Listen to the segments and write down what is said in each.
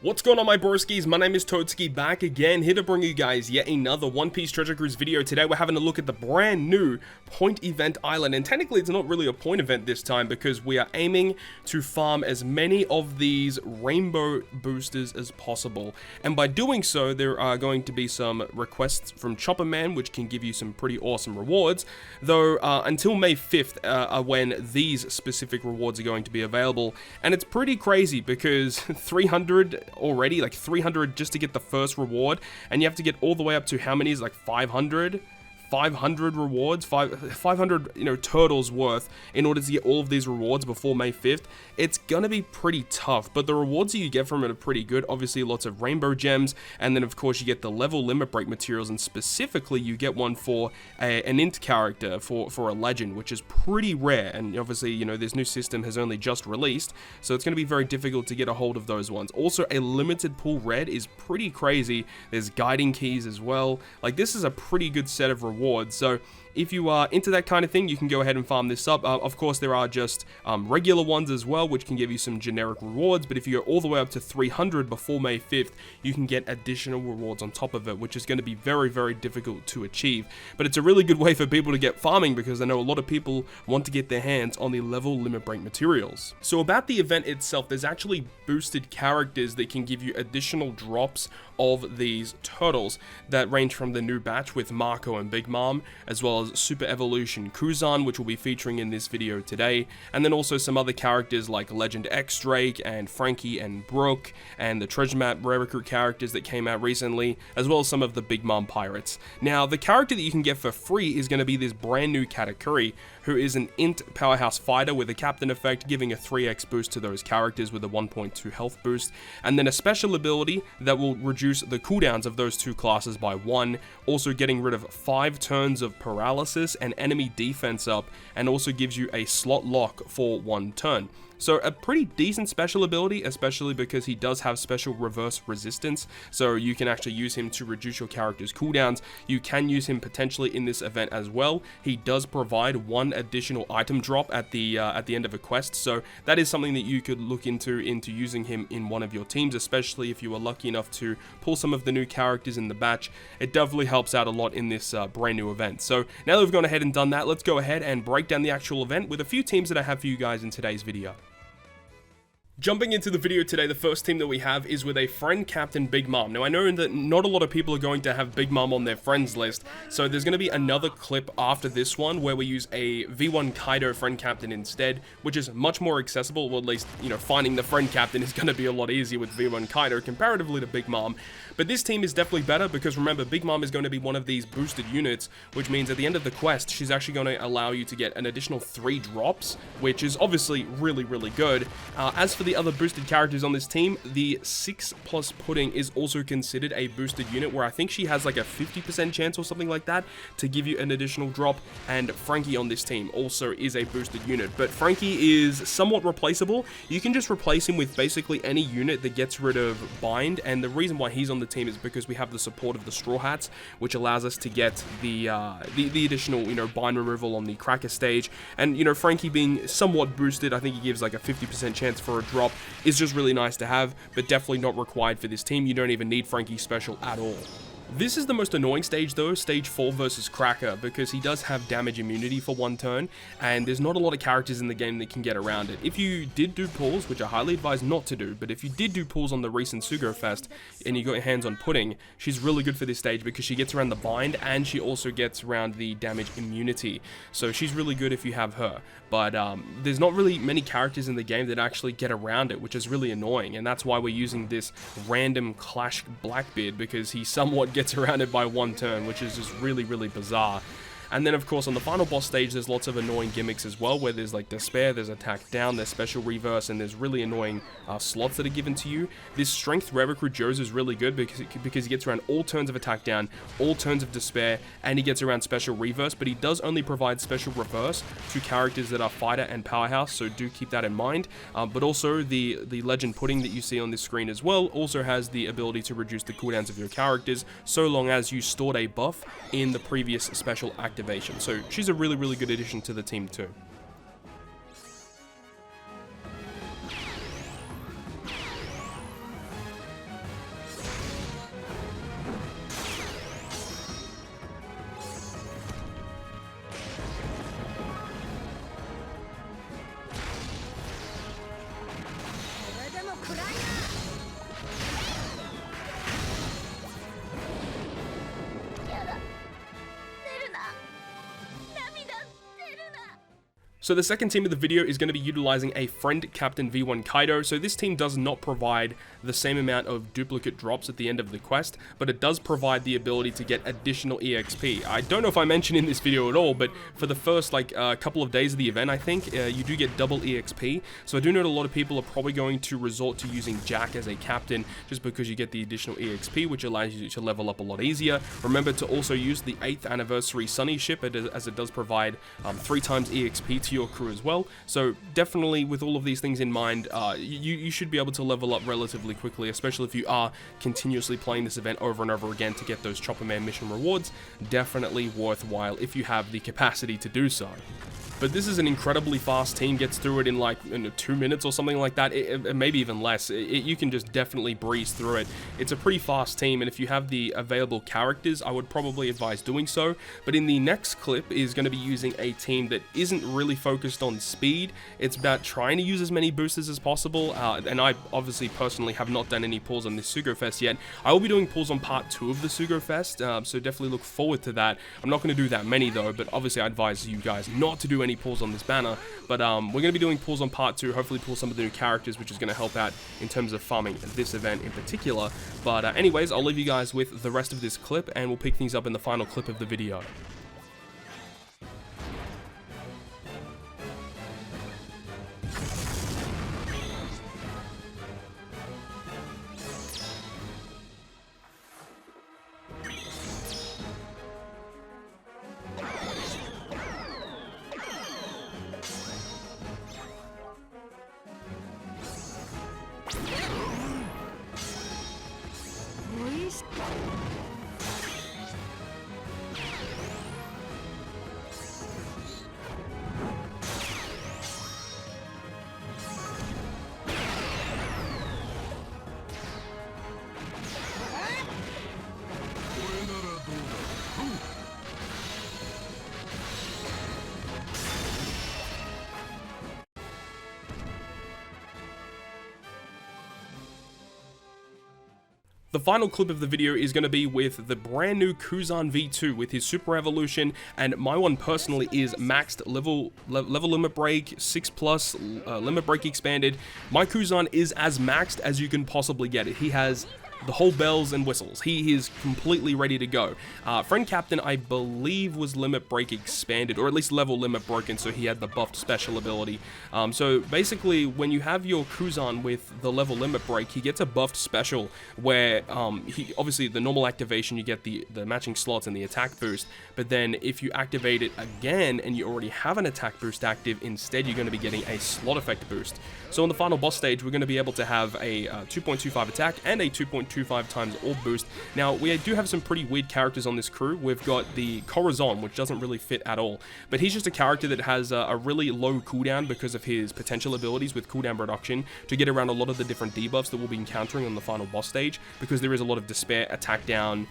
What's going on, my broskiis? My name is Toadskii, back again, here to bring you guys yet another One Piece Treasure Cruise video. Today we're having a look at the brand new Point Event Island, and technically it's not really a point event this time because we are aiming to farm as many of these rainbow boosters as possible. And by doing so, there are going to be some requests from Chopper Man, which can give you some pretty awesome rewards, though until May 5th are when these specific rewards are going to be available. And it's pretty crazy because 300 already, like 300 just to get the first reward, and you have to get all the way up to how many is like 500 rewards, 500 turtles worth in order to get all of these rewards before May 5th. It's gonna be pretty tough, but the rewards that you get from it are pretty good. Obviously lots of rainbow gems, and then of course you get the level limit break materials, and specifically you get one for an int character for a legend, which is pretty rare. And obviously this new system has only just released, so it's going to be very difficult to get a hold of those ones. Also, a limited pool red is pretty crazy. There's guiding keys as well. Like, this is a pretty good set of rewards. So if you are into that kind of thing, you can go ahead and farm this up. Of course, there are just regular ones as well, which can give you some generic rewards. But if you go all the way up to 300 before May 5th, you can get additional rewards on top of it, which is going to be very, very difficult to achieve. But it's a really good way for people to get farming, because I know a lot of people want to get their hands on the level limit break materials. So about the event itself, there's actually boosted characters that can give you additional drops of these turtles that range from the new batch with Marco and Big Mom, as well as Super Evolution Kuzan, which we'll be featuring in this video today, and then also some other characters like Legend X Drake and Frankie and Brooke, and the Treasure Map Rare Recruit characters that came out recently, as well as some of the Big Mom pirates. Now, the character that you can get for free is going to be this brand new Katakuri, who is an int powerhouse fighter with a captain effect, giving a 3x boost to those characters with a 1.2 health boost, and then a special ability that will reduce the cooldowns of those two classes by 1, also getting rid of 5 turns of paralysis and enemy defense up, and also gives you a slot lock for 1 turn. So a pretty decent special ability, especially because he does have special reverse resistance, so you can actually use him to reduce your character's cooldowns. You can use him potentially in this event as well. He does provide 1 additional item drop at the end of a quest, so that is something that you could look into using him in one of your teams, especially if you were lucky enough to pull some of the new characters in the batch. It definitely helps out a lot in this brand new event. So now that we've gone ahead and done that, let's go ahead and break down the actual event with a few teams that I have for you guys in today's video. Jumping into the video today, the first team that we have is with a friend captain Big Mom. Now, I know that not a lot of people are going to have Big Mom on their friends list, so there's going to be another clip after this one where we use a V1 Kaido friend captain instead, which is much more accessible. Well, at least, finding the friend captain is going to be a lot easier with V1 Kaido comparatively to Big Mom. But this team is definitely better because, remember, Big Mom is going to be one of these boosted units, which means at the end of the quest, she's actually going to allow you to get an additional 3 drops, which is obviously really, really good. As for the other boosted characters on this team, the 6+ Pudding is also considered a boosted unit, where I think she has like a 50% chance or something like that to give you an additional drop, and Frankie on this team also is a boosted unit. But Frankie is somewhat replaceable. You can just replace him with basically any unit that gets rid of bind, and the reason why he's on the team is because we have the support of the Straw Hats, which allows us to get the additional bind removal on the Cracker stage. And Frankie being somewhat boosted, I think he gives like a 50% chance for a drop, is just really nice to have, but definitely not required for this team. You don't even need Frankie special at all. This is the most annoying stage though, stage 4 versus Cracker, because he does have damage immunity for 1 turn, and there's not a lot of characters in the game that can get around it. If you did do pulls, which I highly advise not to do, but if you did do pulls on the recent Sugo Fest, and you got your hands on Pudding, she's really good for this stage because she gets around the bind, and she also gets around the damage immunity. So she's really good if you have her. But there's not really many characters in the game that actually get around it, which is really annoying, and that's why we're using this random Clash Blackbeard, because he somewhat gets around it by 1 turn, which is just really, really bizarre. And then, of course, on the final boss stage, there's lots of annoying gimmicks as well, where there's like Despair, there's Attack Down, there's Special Reverse, and there's really annoying slots that are given to you. This Strength Rare Recruit Joe's is really good because he gets around all turns of Attack Down, all turns of Despair, and he gets around Special Reverse, but he does only provide Special Reverse to characters that are Fighter and Powerhouse, so do keep that in mind. But also, the Legend Pudding that you see on this screen as well also has the ability to reduce the cooldowns of your characters, so long as you stored a buff in the previous special activation. So she's a really, really good addition to the team too. So the second team of the video is going to be utilizing a friend captain V1 Kaido. So this team does not provide the same amount of duplicate drops at the end of the quest, but it does provide the ability to get additional EXP. I don't know if I mentioned in this video at all, but for the first couple of days of the event, I think you do get double EXP. So I do know that a lot of people are probably going to resort to using Jack as a captain just because you get the additional EXP, which allows you to level up a lot easier. Remember to also use the 8th anniversary Sunny ship as it does provide 3 times EXP to your crew as well. So definitely with all of these things in mind, you should be able to level up relatively quickly, especially if you are continuously playing this event over and over again to get those Chopper Man mission rewards. Definitely worthwhile if you have the capacity to do so. But this is an incredibly fast team, gets through it in like 2 minutes or something like that, maybe even less. You can just definitely breeze through it. It's a pretty fast team, and if you have the available characters, I would probably advise doing so. But in the next clip is going to be using a team that isn't really focused on speed. It's about trying to use as many boosters as possible, and I obviously personally have not done any pulls on this Sugo Fest yet. I will be doing pulls on part 2 of the Sugo Fest, so definitely look forward to that. I'm not going to do that many though, but obviously I advise you guys not to do any pulls on this banner, but we're going to be doing pulls on part 2, hopefully pull some of the new characters, which is going to help out in terms of farming this event in particular. But anyways, I'll leave you guys with the rest of this clip, and we'll pick things up in the final clip of the video. The final clip of the video is going to be with the brand new Kuzan V2 with his Super Evolution, and my one personally is maxed level limit break, 6+ limit break expanded. My Kuzan is as maxed as you can possibly get it. He has the whole bells and whistles. He is completely ready to go. Friend Captain, I believe, was limit break expanded, or at least level limit broken, so he had the buffed special ability. So basically, when you have your Kuzan with the level limit break, he gets a buffed special where he obviously the normal activation, you get the matching slots and the attack boost, but then if you activate it again and you already have an attack boost active, instead you're going to be getting a slot effect boost. So in the final boss stage, we're going to be able to have a 2.25 attack and a 2.25 times orb boost. Now, we do have some pretty weird characters on this crew. We've got the Kuzan, which doesn't really fit at all, but he's just a character that has a really low cooldown because of his potential abilities with cooldown reduction to get around a lot of the different debuffs that we'll be encountering on the final boss stage, because there is a lot of despair, attack down,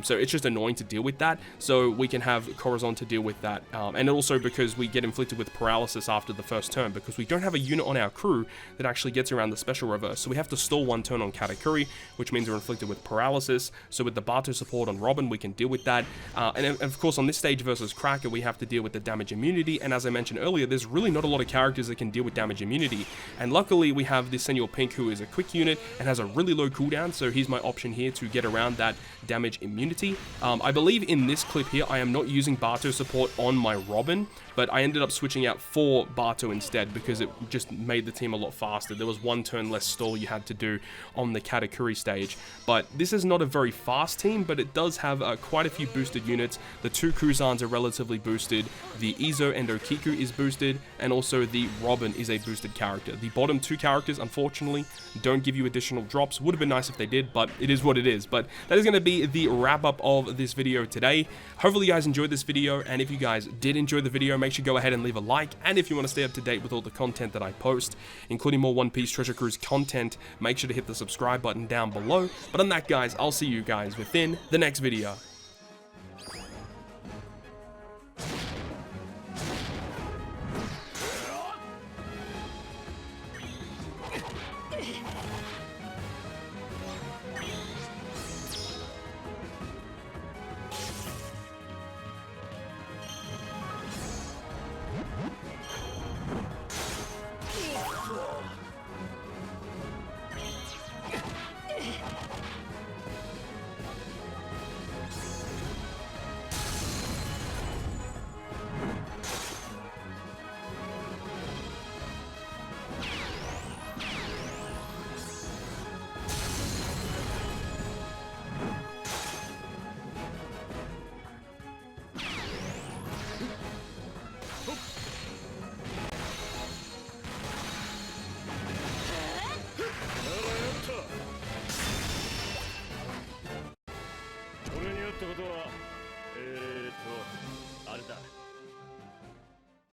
so it's just annoying to deal with that. So we can have Kuzan to deal with that, and also because we get inflicted with paralysis after the first turn, because we don't have a unit on our crew that actually gets around the special reverse. So we have to stall one turn on Katakuri, which means we're inflicted with paralysis. So with the Bato support on Robin, we can deal with that. And of course, on this stage versus Cracker, we have to deal with the damage immunity. And as I mentioned earlier, there's really not a lot of characters that can deal with damage immunity. And luckily, we have this Senor Pink, who is a quick unit and has a really low cooldown. So he's my option here to get around that damage immunity. I believe in this clip here, I am not using Bato support on my Robin, but I ended up switching out for Bato instead because it just made the team a lot faster. There was one turn less stall you had to do on the Katakuri stage. But this is not a very fast team, but it does have quite a few boosted units. The two Kuzans are relatively boosted, the Izo and Okiku is boosted, and also the Robin is a boosted character. The bottom two characters, unfortunately, don't give you additional drops. Would have been nice if they did, but it is what it is. But that is going to be the wrap up of this video today. Hopefully you guys enjoyed this video, and if you guys did enjoy the video, make sure you go ahead and leave a like. And if you want to stay up to date with all the content that I post, including more One Piece Treasure Cruise content, make sure to hit the subscribe button down below. But on that, guys, I'll see you guys within the next video. ってことは